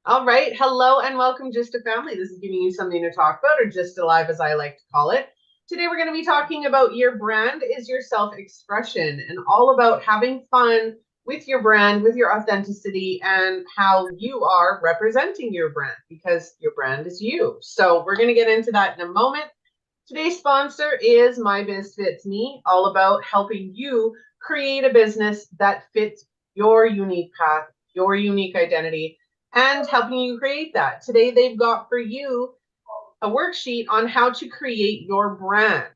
All right. Hello and welcome, Just a Family. This is giving you something to talk about, or Just Alive, as I like to call it. Today, we're going to be talking about your brand is your self expression and all about having fun with your brand, with your authenticity, and how you are representing your brand because your brand is you. So, we're going to get into that in a moment. Today's sponsor is My Biz Fits Me, all about helping you create a business that fits your unique path, your unique identity, and helping you create that. Today, they've got for you a worksheet on how to create your brand.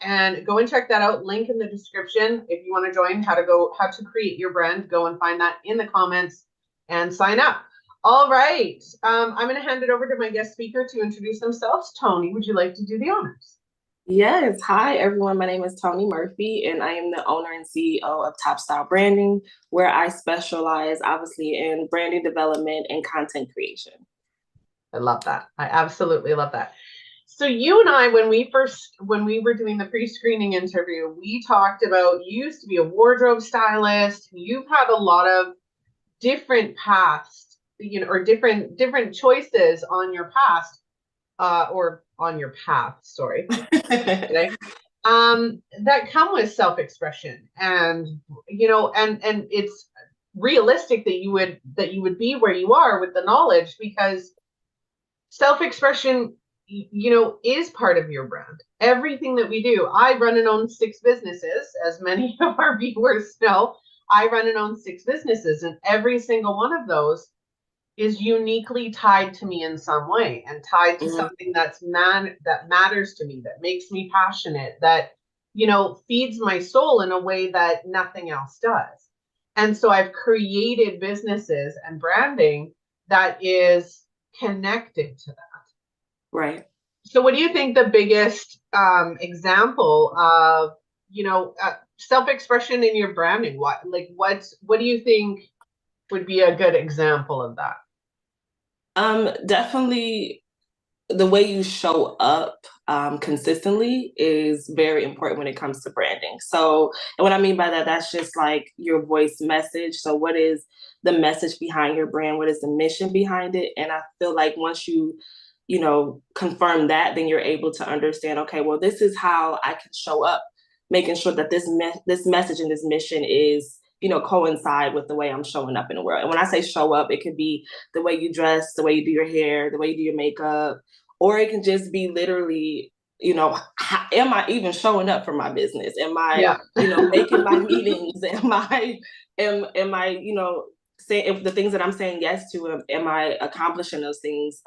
And go and check that out. Link in the description if you want to join how to create your brand. Go and find that in the comments and sign up. All right. I'm going to hand it over to my guest speaker to introduce themselves. Toni, would you like to do the honors? Yes. Hi, everyone. My name is Toni Murphy, and I am the owner and CEO of Top Style Branding, where I specialize obviously in branding development and content creation. I love that. I absolutely love that. So you and I, when we were doing the pre-screening interview, we talked about you used to be a wardrobe stylist. You've had a lot of different paths, or different choices on your past, or on your path. Sorry, today. That come with self-expression, and and it's realistic that you would be where you are with the knowledge because self-expression is part of your brand. Everything that we do. I run and own six businesses, as many of our viewers know. I run and own six businesses, and every single one of those is uniquely tied to me in some way and tied to Mhm. something that matters to me, that makes me passionate, that feeds my soul in a way that nothing else does. And so I've created businesses and branding that is connected to that. Right. So, what do you think the biggest example of self-expression in your branding? What do you think would be a good example of that? Definitely the way you show up consistently is very important when it comes to branding. So, and what I mean by that, that's just like your voice message. So, what is the message behind your brand? What is the mission behind it? And I feel like once you confirm that, then you're able to understand, okay, well, this is how I can show up, making sure that this message and this mission is coincide with the way I'm showing up in the world. And when I say show up, it could be the way you dress, the way you do your hair, the way you do your makeup, or it can just be literally, how, am I even showing up for my business? Am I, Yeah. making my meetings? Am I saying if the things that I'm saying yes to, am I accomplishing those things?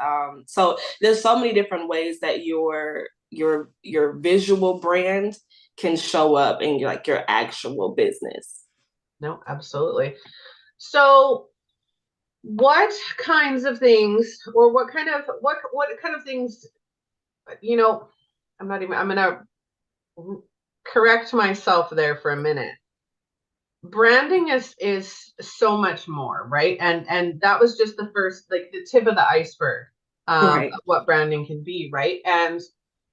So there's so many different ways that your visual brand can show up in your actual business. No, absolutely. So, what kinds of things, or what kind of things, you know, I'm gonna correct myself there for a minute. Branding is so much more, right? And that was just the first, like the tip of the iceberg, Right. of what branding can be, right? And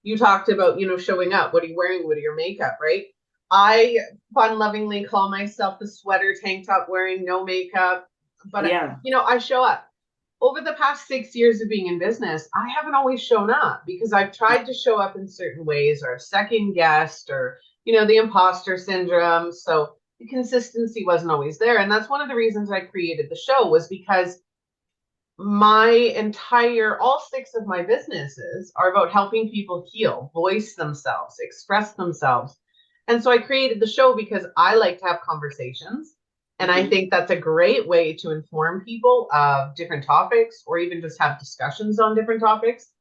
you talked about, showing up. What are you wearing? What are your makeup, right? I fun lovingly call myself the sweater tank top wearing, no makeup, but Yeah. I show up. Over the past 6 years of being in business, I haven't always shown up because I've tried to show up in certain ways, or second guessed, or the imposter syndrome. So the consistency wasn't always there, and that's one of the reasons I created the show, was because all six of my businesses are about helping people heal, voice themselves, express themselves. And so I created the show because I like to have conversations. And I Mhm. think that's a great way to inform people of different topics, or even just have discussions on different topics.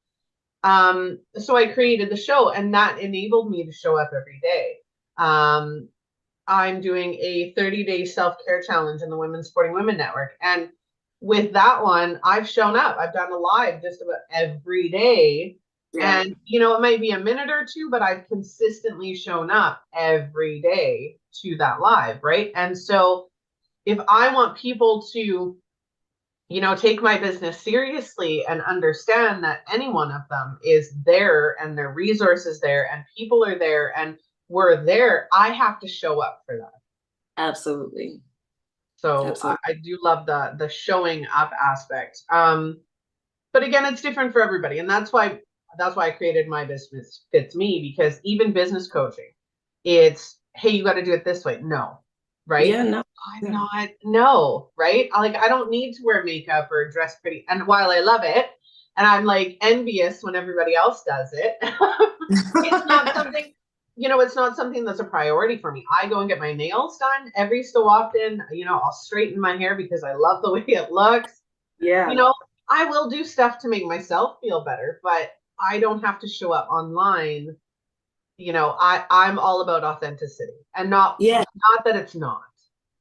So I created the show, and that enabled me to show up every day. I'm doing a 30-day self-care challenge in the Women's Sporting Women Network. And with that one, I've shown up. I've done a live just about every day. Yeah. And, it might be a minute or two, but I've consistently shown up every day to that live, right? And so if I want people to, take my business seriously and understand that any one of them is there and their resources there and people are there and we're there, I have to show up for that. Absolutely. So Absolutely. I do love the showing up aspect. But again, it's different for everybody, and that's why I created My Business Fits Me, because even business coaching, it's, hey, you got to do it this way. No, right? Yeah, no. I'm Yeah. not. No, right? Like, I don't need to wear makeup or dress pretty. And while I love it, and I'm like envious when everybody else does it, it's not something. It's not something that's a priority for me. I go and get my nails done every so often. I'll straighten my hair because I love the way it looks. you Yeah. know, I will do stuff to make myself feel better, but I don't have to show up online. I'm all about authenticity, and Yeah. not that it's not.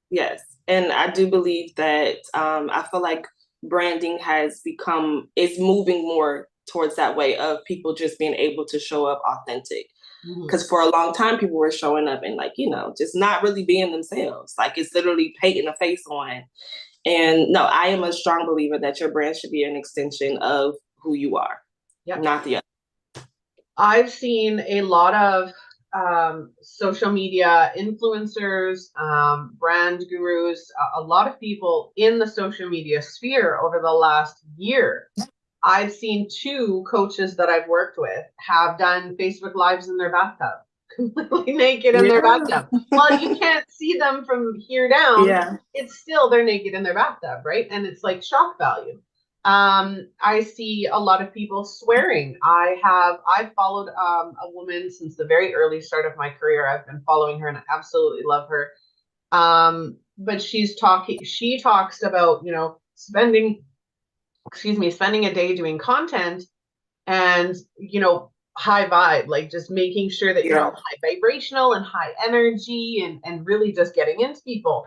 Yes. And I do believe that I feel like branding it's moving more towards that way of people just being able to show up authentic. Mhm. Because for a long time, people were showing up and, like, just not really being themselves. Like, it's literally painting a face on. And no, I am a strong believer that your brand should be an extension of who you are, Yeah. not the other. I've seen a lot of social media influencers, brand gurus, a lot of people in the social media sphere over the last year. I've seen two coaches that I've worked with have done Facebook Lives in their bathtub, completely naked in their Yeah. bathtub. Well, you can't see them from here down. Yeah. It's still, they're naked in their bathtub, right? And it's like shock value. I see a lot of people swearing. I've followed a woman since the very early start of my career. I've been following her and I absolutely love her. But she talks about, spending a day doing content and, high vibe, like just making sure that you're Yeah. all high vibrational and high energy, and really just getting into people.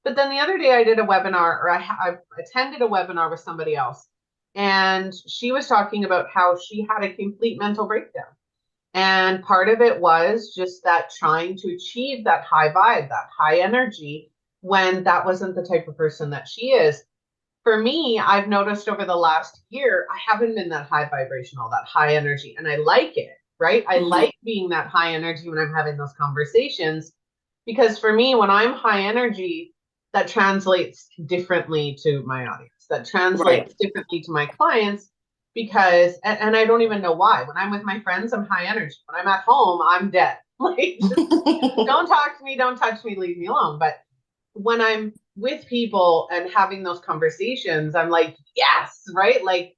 But then the other day I did a webinar, or I attended a webinar with somebody else, and she was talking about how she had a complete mental breakdown. And part of it was just that trying to achieve that high vibe, that high energy, when that wasn't the type of person that she is. For me, I've noticed over the last year, I haven't been that high vibrational, that high energy, and I like it, right? I Mhm. like being that high energy when I'm having those conversations, because for me, when I'm high energy, that translates differently to my audience, that Right. translates differently to my clients, because, and I don't even know why. When I'm with my friends, I'm high energy. When I'm at home, I'm dead. Like, just don't talk to me, don't touch me, leave me alone. But when I'm with people and having those conversations, I'm like, yes, right? Like,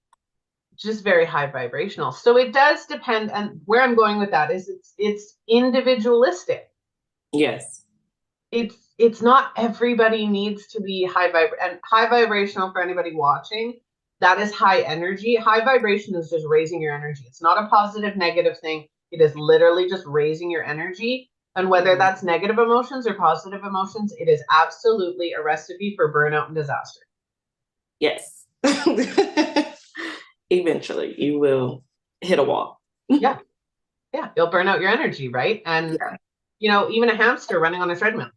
just very high vibrational. So it does depend. And where I'm going with that is it's individualistic. Yes. It's not everybody needs to be and high vibrational. For anybody watching, that is high energy. High vibration is just raising your energy. It's not a positive, negative thing. It is literally just raising your energy. And whether Mhm. that's negative emotions or positive emotions, it is absolutely a recipe for burnout and disaster. Yes. Eventually, you will hit a wall. Yeah. Yeah. You'll burn out your energy, right? And, Yeah. even a hamster running on a treadmill,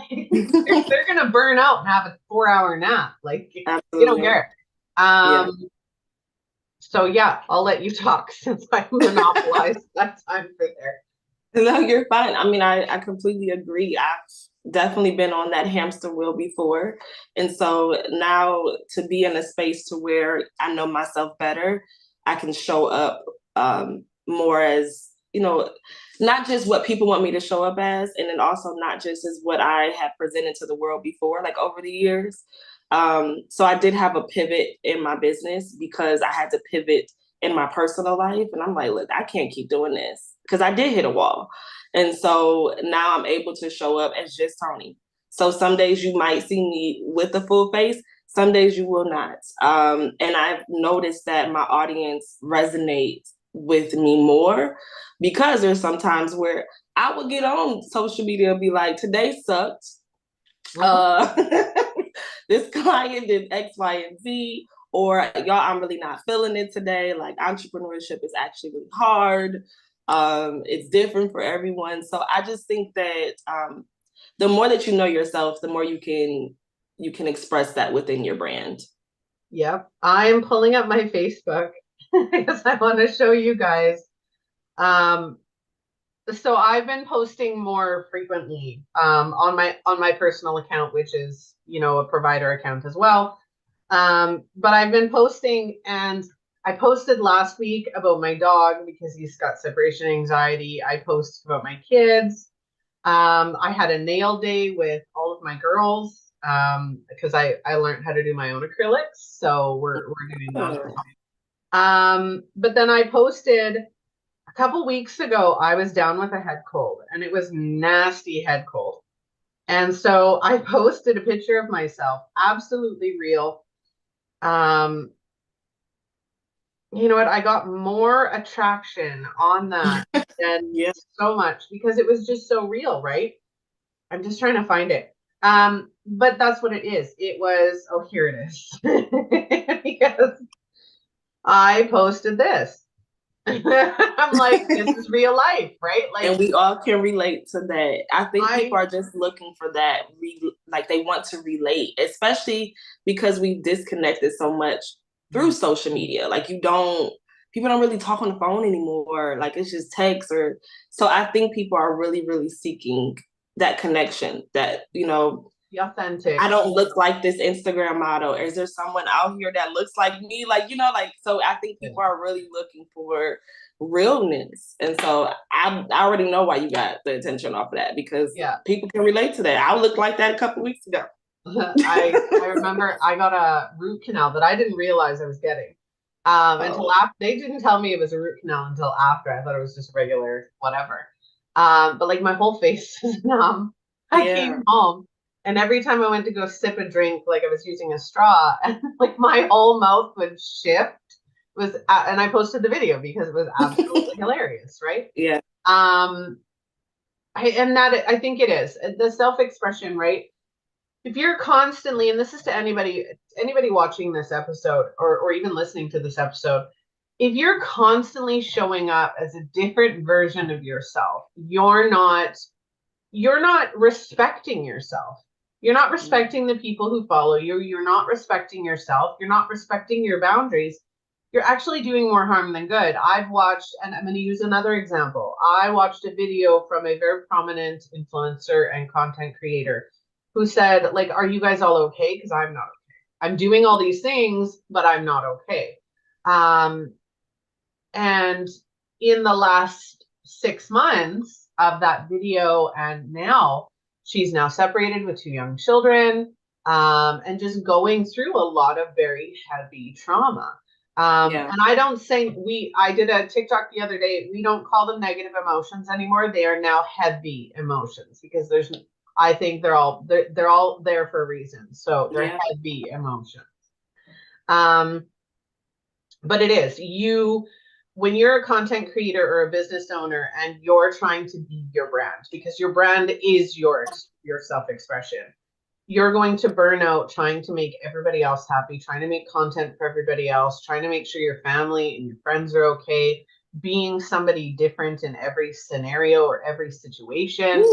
they're going to burn out and have a 4-hour nap. Like, they don't Absolutely. care. Yeah. So yeah, I'll let you talk since I monopolized that time for there. No, you're fine. I mean, I completely agree. I've definitely been on that hamster wheel before. And so now to be in a space to where I know myself better, I can show up more as, not just what people want me to show up as, and then also not just as what I have presented to the world before, like over the years. So I did have a pivot in my business because I had to pivot in my personal life. And I'm like, look, I can't keep doing this because I did hit a wall. And so now I'm able to show up as just Toni. So some days you might see me with a full face, some days you will not. And I've noticed that my audience resonates with me more because there's sometimes where I would get on social media and be like, today sucked. Mhm. This client did X, Y, and Z, or y'all, I'm really not feeling it today. Like, entrepreneurship is actually really hard. It's different for everyone. So I just think that the more that you know yourself, the more you can express that within your brand. Yep. I'm pulling up my Facebook because I want to show you guys. Um, So I've been posting more frequently on my personal account, which is, a provider account as well. But I've been posting, and I posted last week about my dog because he's got separation anxiety. I posted about my kids. I had a nail day with all of my girls because I learned how to do my own acrylics. So we're doing those. But then I posted a couple weeks ago, I was down with a head cold, and it was nasty head cold. And so I posted a picture of myself, absolutely real. Um, you know what? I got more attraction on that than Yeah. so much because it was just so real, right? I'm just trying to find it. But that's what it is. It was, oh, here it is. Because I posted this. I'm like, this is real life, right? And Like, we all can relate to that. I think people I are just looking for that, like they want to relate, especially because we disconnected so much through social media. Like people don't really talk on the phone anymore. Like it's just text or, so I think people are really, really seeking that connection that, be authentic. I don't look like this Instagram model. Is there someone out here that looks like me? Like, so I think people are really looking for realness. And so I already know why you got the attention off of that, because Yeah. people can relate to that. I looked like that a couple of weeks ago. I remember I got a root canal that I didn't realize I was getting. Until after they didn't tell me it was a root canal until after. I thought it was just regular whatever. But like my whole face is numb. I Yeah. came home, and every time I went to go sip a drink, like I was using a straw, and like my whole mouth would shift. And I posted the video because it was absolutely hilarious, right? Yeah. Um, I think it is the self-expression, right? If you're constantly, and this is to anybody watching this episode or even listening to this episode, if you're constantly showing up as a different version of yourself, you're not respecting yourself. You're not respecting the people who follow you. You're not respecting yourself. You're not respecting your boundaries. You're actually doing more harm than good. I've watched, and I'm going to use another example. I watched a video from a very prominent influencer and content creator who said, like, are you guys all okay? Because I'm not okay. I'm doing all these things, but I'm not okay. And in the last 6 months of that video, and now she's now separated with 2 young children, and just going through a lot of very heavy trauma. And I don't say I did a TikTok the other day. We don't call them negative emotions anymore. They are now heavy emotions because I think they're all there for a reason. So they're heavy emotions. But it is when you're a content creator or a business owner and you're trying to be your brand, because your brand is your self-expression, you're going to burn out trying to make everybody else happy, trying to make content for everybody else, trying to make sure your family and your friends are okay, being somebody different in every scenario or every situation.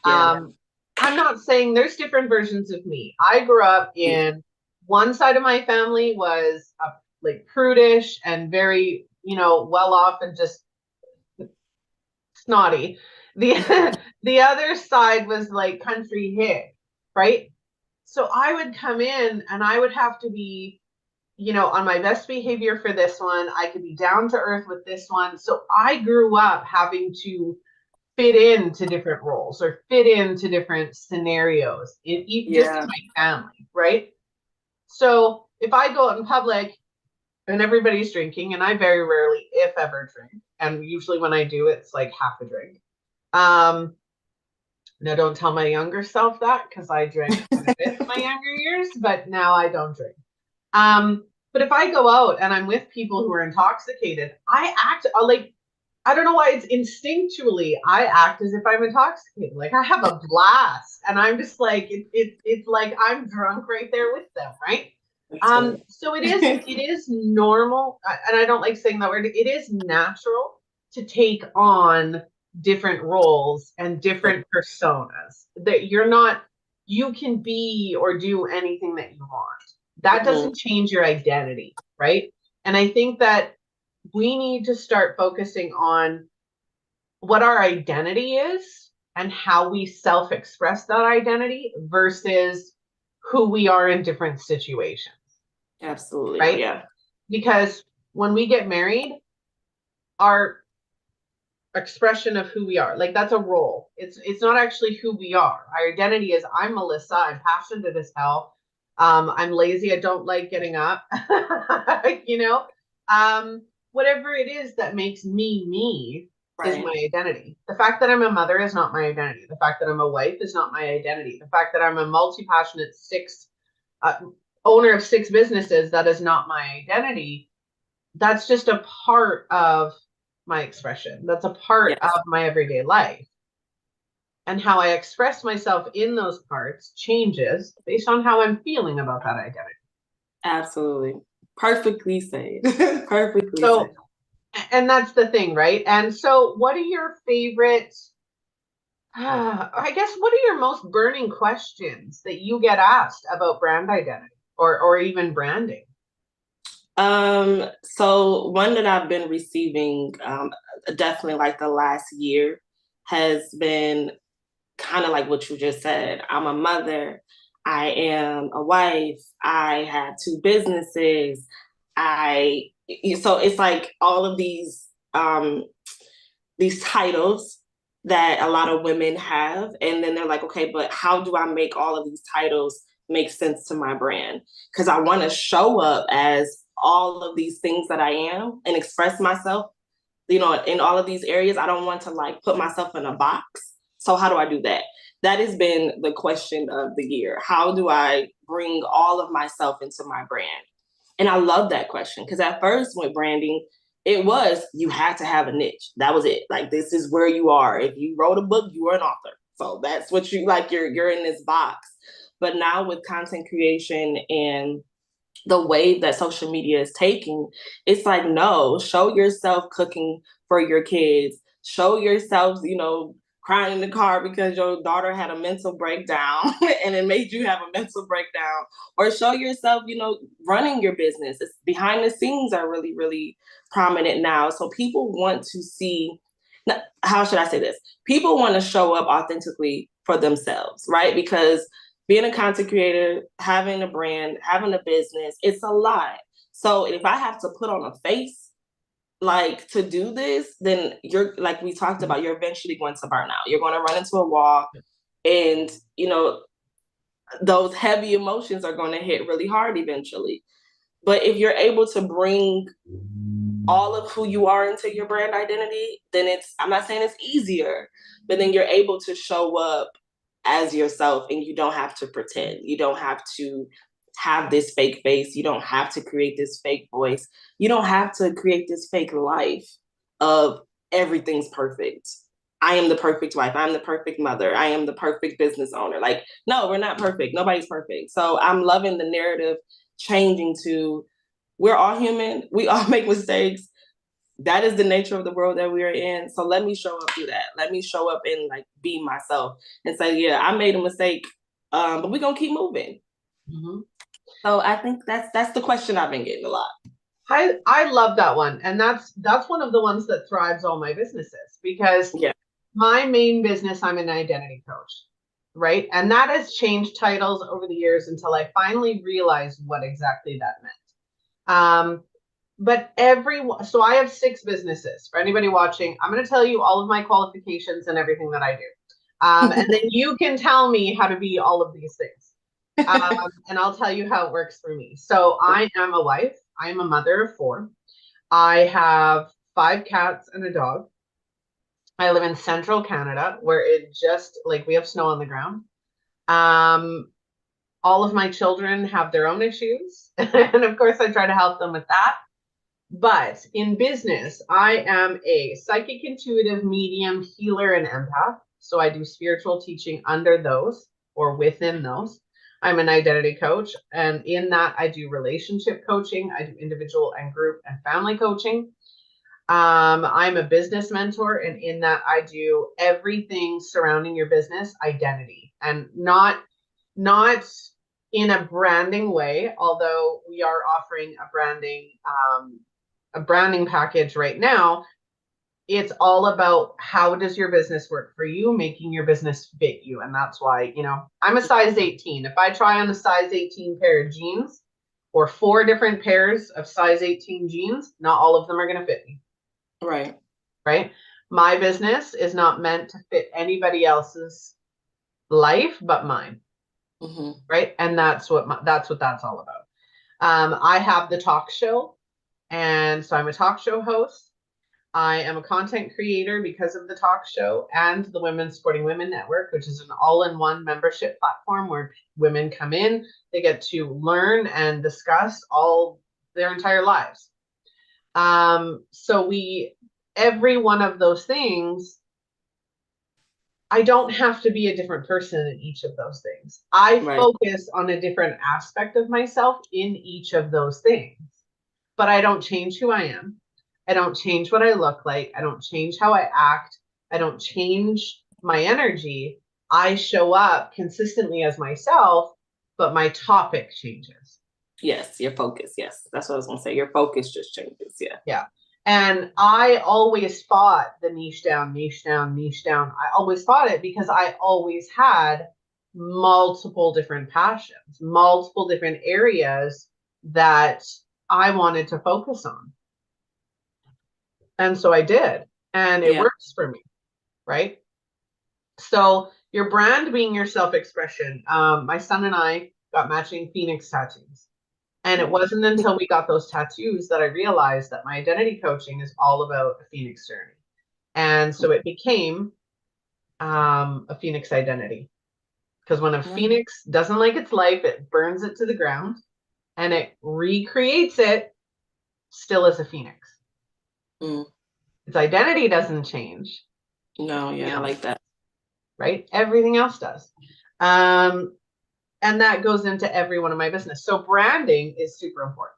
I'm not saying there's different versions of me. I grew up in one side of my family was like prudish and very, well off and just snotty. The other side was like country hick, right? So I would come in and I would have to be, on my best behavior for this one. I could be down to earth with this one. So I grew up having to fit into different roles or fit into different scenarios just in my family, right? So if I go out in public and everybody's drinking, and I very rarely, if ever, drink, and usually when I do, it's like half a drink. Now don't tell my younger self that, because I drank quite a bit in my younger years, but now I don't drink. But if I go out and I'm with people who are intoxicated, I act like, I don't know why, it's instinctually I act as if I'm intoxicated. Like I have a blast, and I'm just like it's like I'm drunk right there with them, right? So it is normal, and I don't like saying that word. It is natural to take on different roles and different personas. That you can be or do anything that you want. That doesn't change your identity, right? And I think that we need to start focusing on what our identity is and how we self-express that identity versus who we are in different situations. Absolutely. Right? Yeah. Because when we get married, our expression of who we are, like that's a role. It's not actually who we are. Our identity is I'm Melissa, I'm passionate as hell. I'm lazy, I don't like getting up. you know, whatever it is that makes me me is Right. my identity. The fact that I'm a mother is not my identity. The fact that I'm a wife is not my identity. The fact that I'm a multi-passionate uh, owner of 6 businesses, that is not my identity. That's just a part of my expression. That's a part of Yes. my everyday life. And how I express myself in those parts changes based on how I'm feeling about that identity. Absolutely. Perfectly said. Perfectly said. So, and that's the thing, right? And so, what are your favorite, I guess, what are your most burning questions that you get asked about brand identity or even branding? So one that I've been receiving, definitely like the last year, has been kind of like what you just said. I'm a mother. I am a wife. I have 2 businesses. I so it's like all of these titles that a lot of women have, and then they're like, okay, but how do I make all of these titles make sense to my brand? Because I want to show up as all of these things that I am and express myself, in all of these areas. I don't want to like put myself in a box. So how do I do that? That has been the question of the year. How do I bring all of myself into my brand? And I love that question because at first with branding, it was you had to have a niche. That was it. Like this is where you are. If you wrote a book, you were an author. So that's what you like. You're in this box. But now with content creation and the wave that social media is taking, it's like, no, show yourself cooking for your kids. Show yourself, crying in the car because your daughter had a mental breakdown and it made you have a mental breakdown. Or show yourself, running your business. It's behind the scenes are really, really prominent now. So people want to see, how should I say this? People want to show up authentically for themselves, right? Because being a content creator, having a brand, having a business, it's a lot. So if I have to put on a face, like to do this, then you're like we talked about, you're eventually going to burn out. You're going to run into a wall and, those heavy emotions are going to hit really hard eventually. But if you're able to bring all of who you are into your brand identity, then I'm not saying it's easier, but then you're able to show up as yourself and you don't have to pretend. You don't have to have this fake face. You don't have to create this fake voice. You don't have to create this fake life of everything's perfect. I am the perfect wife. I'm the perfect mother. I am the perfect business owner. Like, no, we're not perfect. Nobody's perfect. So I'm loving the narrative changing to we're all human. We all make mistakes. That is the nature of the world that we are in. So let me show up through that. Let me show up and like be myself and say, yeah, I made a mistake, but we're gonna keep moving. Mm-hmm. So I think that's the question I've been getting a lot. I love that one. And that's one of the ones that thrives all my businesses because my main business, I'm an identity coach, right? And that has changed titles over the years until I finally realized what exactly that meant. But so I have 6 businesses. For anybody watching, I'm going to tell you all of my qualifications and everything that I do. And then you can tell me how to be all of these things. And I'll tell you how it works for me. So I am a wife. I am a mother of 4. I have 5 cats and a dog. I live in central Canada where it just like we have snow on the ground. All of my children have their own issues. And of course, I try to help them with that. But in business, I am a psychic, intuitive, medium, healer, and empath. So I do spiritual teaching under those or within those. I'm an identity coach. And in that, I do relationship coaching. I do individual and group and family coaching. I'm a business mentor. And in that, I do everything surrounding your business identity and not in a branding way, although we are offering a branding package right now. it's all about how does your business work for you, making your business fit you. And that's why, I'm a size 18. If I try on a size 18 pair of jeans or 4 different pairs of size 18 jeans, not all of them are going to fit me. Right. Right. My business is not meant to fit anybody else's life but mine. Mm-hmm. Right. And that's what that's all about. I have the talk show. And so I'm a talk show host. I am a content creator because of the talk show and the Women Supporting Women Network, which is an all-in-one membership platform where women come in, they get to learn and discuss all their entire lives. So every one of those things, I don't have to be a different person in each of those things. I focus on a different aspect of myself in each of those things, but I don't change who I am. I don't change what I look like. I don't change how I act. I don't change my energy. I show up consistently as myself, but my topic changes. Yes, your focus. Yes, that's what I was going to say. Your focus just changes. Yeah. Yeah. And I always fought the niche down, niche down, niche down. I always fought it because I always had multiple different passions, multiple different areas that I wanted to focus on. And so I did, and it works for me, right? So your brand being your self-expression. My son and I got matching Phoenix tattoos. And it wasn't until we got those tattoos that I realized that my identity coaching is all about a Phoenix journey. And so it became a Phoenix identity. Because when a Phoenix doesn't like its life, it burns it to the ground and it recreates it still as a Phoenix. Mm. Its identity doesn't change. No, yeah, I like that. Right? Everything else does. And that goes into every one of my business. So branding is super important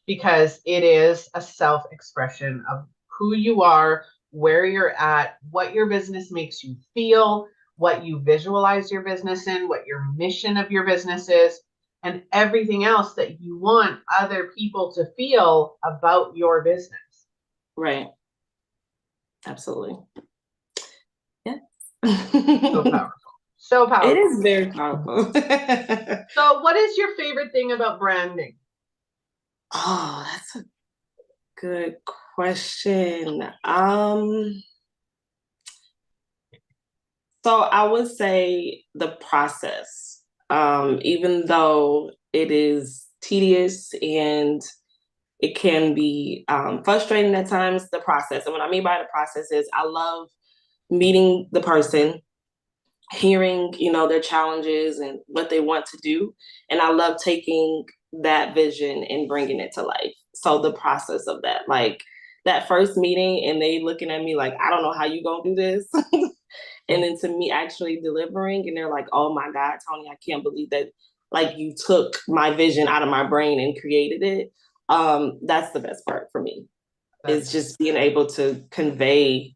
because it is a self-expression of who you are, where you're at, what your business makes you feel, what you visualize your business in, what your mission of your business is, and everything else that you want other people to feel about your business. Right. Absolutely. Yes. So powerful. So powerful. It is very powerful. So what is your favorite thing about branding? Oh, that's a good question. So I would say the process. Even though it is tedious and it can be frustrating at times, the process. And what I mean by the process is I love meeting the person, hearing, their challenges and what they want to do. And I love taking that vision and bringing it to life. So the process of that, like that first meeting and they looking at me like, I don't know how you gonna do this. And then to me actually delivering and they're like, oh my God, Toni, I can't believe that like you took my vision out of my brain and created it. That's the best part for me. Is just being able to convey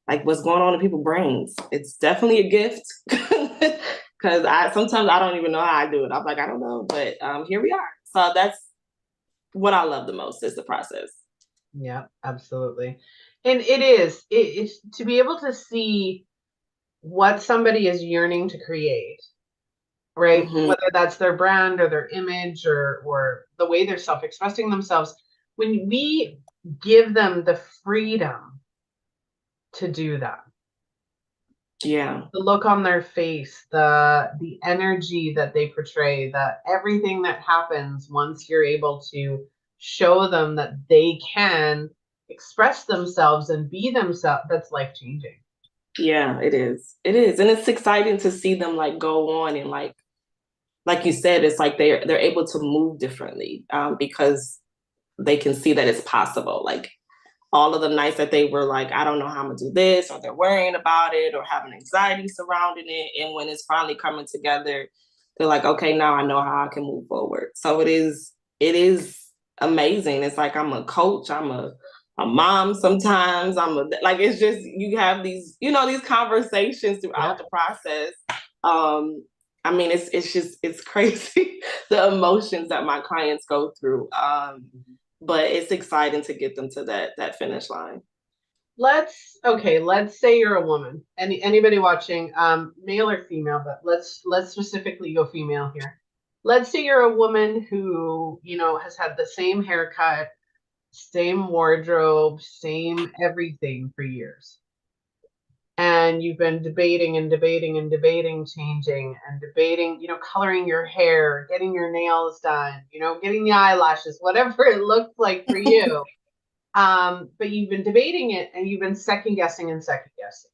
like what's going on in people's brains. It's definitely a gift because sometimes I don't even know how I do it. I'm like, I don't know, but here we are. So that's what I love the most is the process. Yeah, absolutely. And it's to be able to see what somebody is yearning to create, right? Mm-hmm. Whether that's their brand or their image or the way they're self-expressing themselves. When we give them the freedom to do that. Yeah. The look on their face, the energy that they portray, everything that happens once you're able to show them that they can express themselves and be themselves, that's life-changing. Yeah, it is. It is. And it's exciting to see them like go on and like you said, it's like they're able to move differently because they can see that it's possible. Like all of the nights that they were like, I don't know how I'm gonna do this, or they're worrying about it or having anxiety surrounding it. And when it's finally coming together, they're like, okay, now I know how I can move forward. So it is amazing. It's like I'm a coach, I'm a mom sometimes. It's just you have these, these conversations throughout the process. I mean, it's crazy the emotions that my clients go through. But it's exciting to get them to that finish line. let's say you're a woman. Anybody watching, male or female, but let's specifically go female here. Let's say you're a woman who, has had the same haircut, same wardrobe, same everything for years. And you've been debating and debating and debating changing and debating, coloring your hair, getting your nails done, getting the eyelashes, whatever it looks like for you. But you've been debating it and you've been second guessing and second guessing.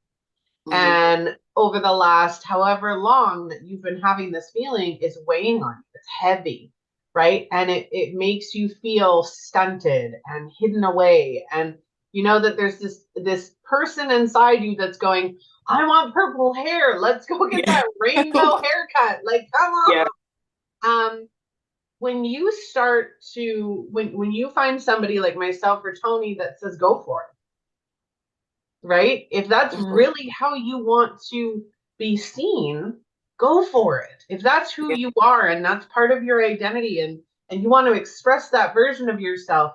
Mm-hmm. And over the last however long that you've been having this feeling is weighing on you. It's heavy, right? And it makes you feel stunted and hidden away. And you know that there's this person inside you that's going, I want purple hair. Let's go get Yeah. that rainbow haircut. Like, come Yeah. on. When you start to when you find somebody like myself or Toni that says go for it, right? If that's Mm-hmm. really how you want to be seen, go for it. If that's who Yeah. you are and that's part of your identity, and you want to express that version of yourself,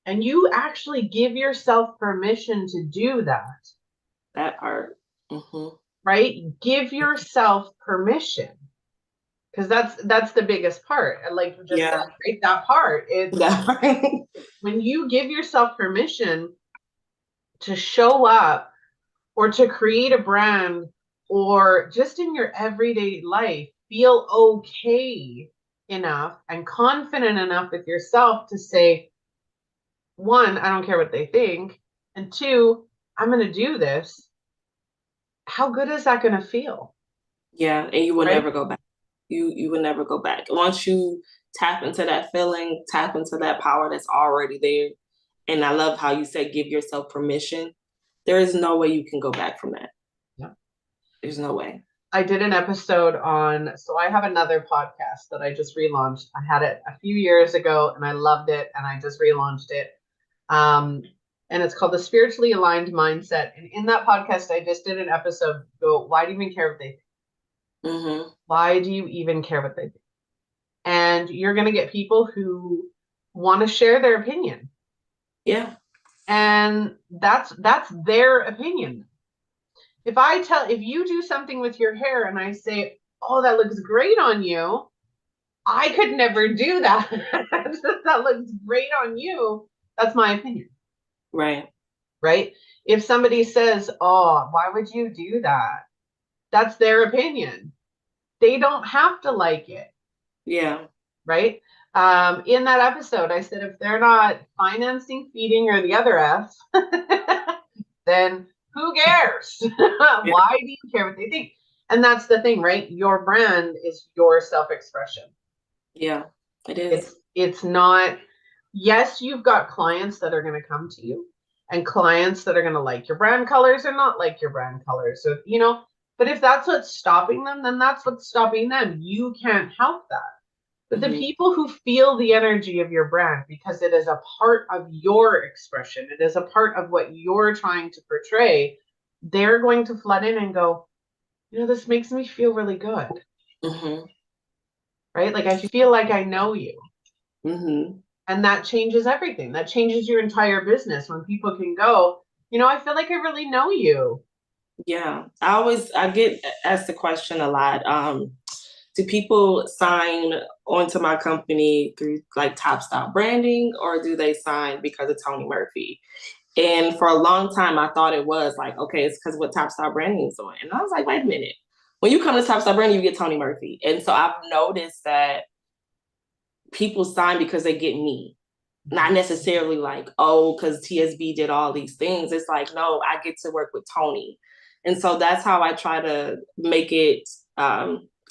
and you actually give yourself permission to do that, That part. Mm-hmm. right? Give yourself permission, because that's the biggest part. And like you just said, Yeah. right? That part. It's That part. when you give yourself permission to show up or to create a brand or just in your everyday life, feel okay enough and confident enough with yourself to say, one, I don't care what they think. And two, I'm going to do this. How good is that going to feel? Yeah. And you will Right? never go back. You will never go back. Once you tap into that feeling, tap into that power that's already there. And I love how you said give yourself permission. There is no way you can go back from that. Yeah. There's no way. I did an episode on, so I have another podcast that I just relaunched. I had it a few years ago and I loved it and I just relaunched it. Um, and it's called The Spiritually Aligned Mindset. And in that podcast, I just did an episode go, why do you even care what they think? Mm-hmm. Why do you even care what they think? And you're going to get people who want to share their opinion. Yeah. And that's their opinion. If you do something with your hair and I say, oh, that looks great on you, I could never do that. That looks great on you. That's my opinion. Right. Right? If somebody says, oh, why would you do that? That's their opinion. They don't have to like it. Yeah. Right? In that episode, I said, if they're not financing, feeding, or the other F, then who cares? Yeah. Why do you care what they think? And that's the thing, right? Your brand is your self-expression. Yeah. It is. It's not, yes, you've got clients that are going to come to you and clients that are going to like your brand colors or not like your brand colors. So, but if that's what's stopping them, then that's what's stopping them. You can't help that. But the people who feel the energy of your brand, because it is a part of your expression, it is a part of what you're trying to portray, they're going to flood in and go, this makes me feel really good. Mm-hmm. Right? Like I feel like I know you. Mm-hmm. And that changes everything. That changes your entire business when people can go, I feel like I really know you. Yeah. I get asked the question a lot. Do people sign onto my company through like Top Style branding or do they sign because of Toni Murphy? And for a long time, I thought it was like, okay, it's because what Top Style branding is doing. And I was like, wait a minute. When you come to Top Style branding, you get Toni Murphy. And so I've noticed that people sign because they get me. Not necessarily like, oh, because TSB did all these things. It's like, no, I get to work with Toni. And so that's how I try to make it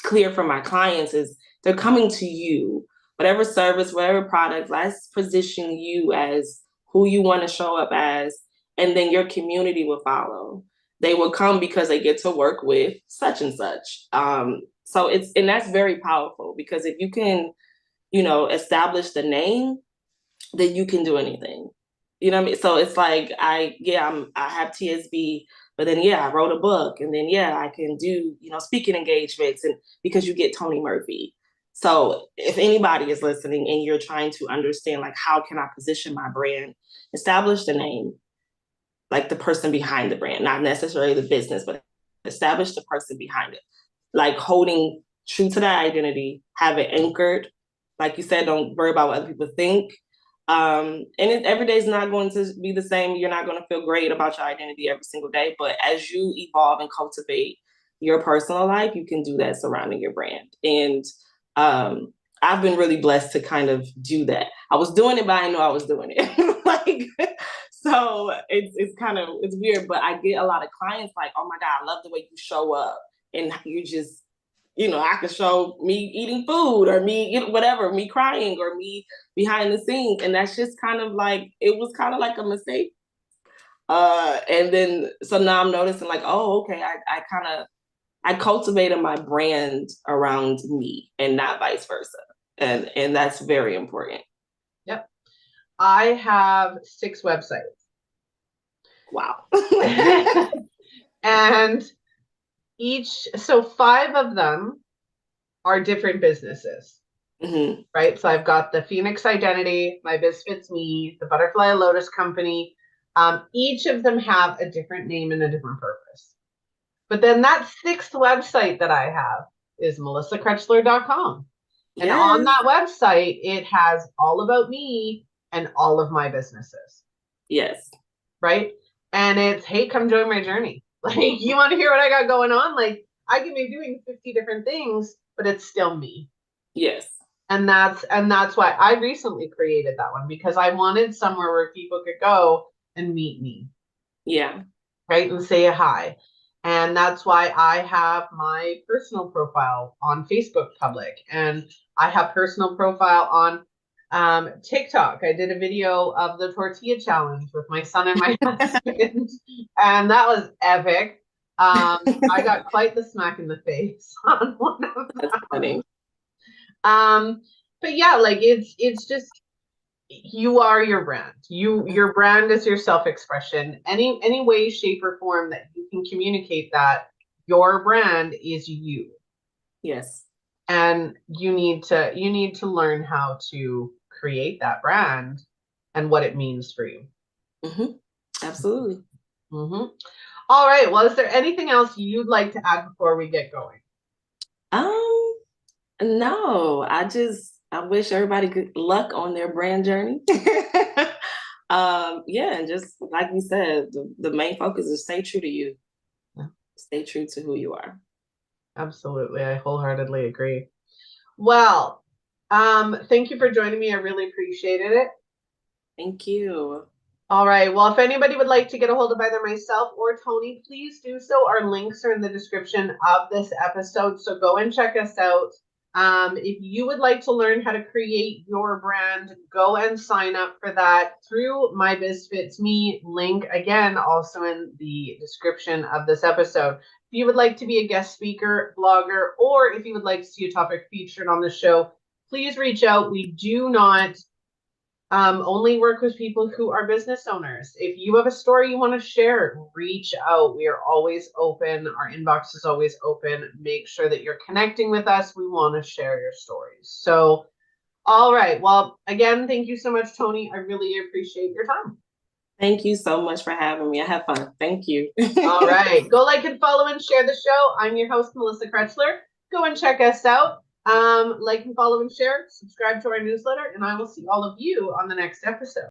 clear for my clients is they're coming to you. Whatever service, whatever product, let's position you as who you want to show up as, and then your community will follow. They will come because they get to work with such and such. And that's very powerful because if you can, establish the name, then you can do anything. You know what I mean? So it's like I have TSB, but then I wrote a book, and then I can do speaking engagements, and because you get Toni Murphy. So if anybody is listening and you're trying to understand like how can I position my brand, establish the name, like the person behind the brand, not necessarily the business, but establish the person behind it. Like holding true to that identity, have it anchored. Like you said, don't worry about what other people think. Every day is not going to be the same. You're not going to feel great about your identity every single day. But as you evolve and cultivate your personal life, you can do that surrounding your brand. And I've been really blessed to kind of do that. I was doing it, but I didn't know I was doing it. Like, so it's weird, but I get a lot of clients like, oh my God, I love the way you show up. And you just, I could show me eating food or me, whatever, me crying or me behind the scenes. And that's just kind of like, it was kind of like a mistake. And then, so now I'm noticing like, oh, okay, I cultivated my brand around me and not vice versa. And that's very important. Yep. I have 6 websites. Wow. And so 5 of them are different businesses, mm-hmm. right? So I've got the Phoenix Identity, My Biz Fits Me, the Butterfly Lotus Company. Each of them have a different name and a different purpose. But then that 6th website that I have is melissacrechler.com. And on that website, it has all about me and all of my businesses. Yes. Right? And it's, hey, come join my journey. Like, you want to hear what I got going on? Like, I can be doing 50 different things, but it's still me. Yes. And that's why I recently created that one, because I wanted somewhere where people could go and meet me. Yeah. Right? And say hi. And that's why I have my personal profile on Facebook public, and I have personal profile on TikTok. I did a video of the tortilla challenge with my son and my husband, and that was epic. I got quite the smack in the face on one of them. That's funny. But yeah, like it's just, you are your brand. Your brand is your self-expression. Any way, shape, or form that you can communicate that your brand is you. Yes. And you need to learn how to create that brand and what it means for you. Mm-hmm. Absolutely. Mm-hmm. All right. Well, is there anything else you'd like to add before we get going? No, I wish everybody good luck on their brand journey. Yeah, and just like we said, the main focus is stay true to you. Yeah. Stay true to who you are. Absolutely. I wholeheartedly agree. Well, thank you for joining me. I really appreciated it. Thank you. All right. Well, if anybody would like to get a hold of either myself or Toni, please do so. Our links are in the description of this episode, so go and check us out. If you would like to learn how to create your brand, go and sign up for that through My Biz Fits Me, link again also in the description of this episode. If you would like to be a guest speaker, blogger, or if you would like to see a topic featured on the show, please reach out. We do not only work with people who are business owners. If you have a story you want to share, reach out. We are always open. Our inbox is always open. Make sure that you're connecting with us. We want to share your stories. So, all right. Well, again, thank you so much, Toni. I really appreciate your time. Thank you so much for having me. I had fun. Thank you. All right. Go like and follow and share the show. I'm your host, Melissa Krechler. Go and check us out. Like and follow and share, subscribe to our newsletter, and I will see all of you on the next episode.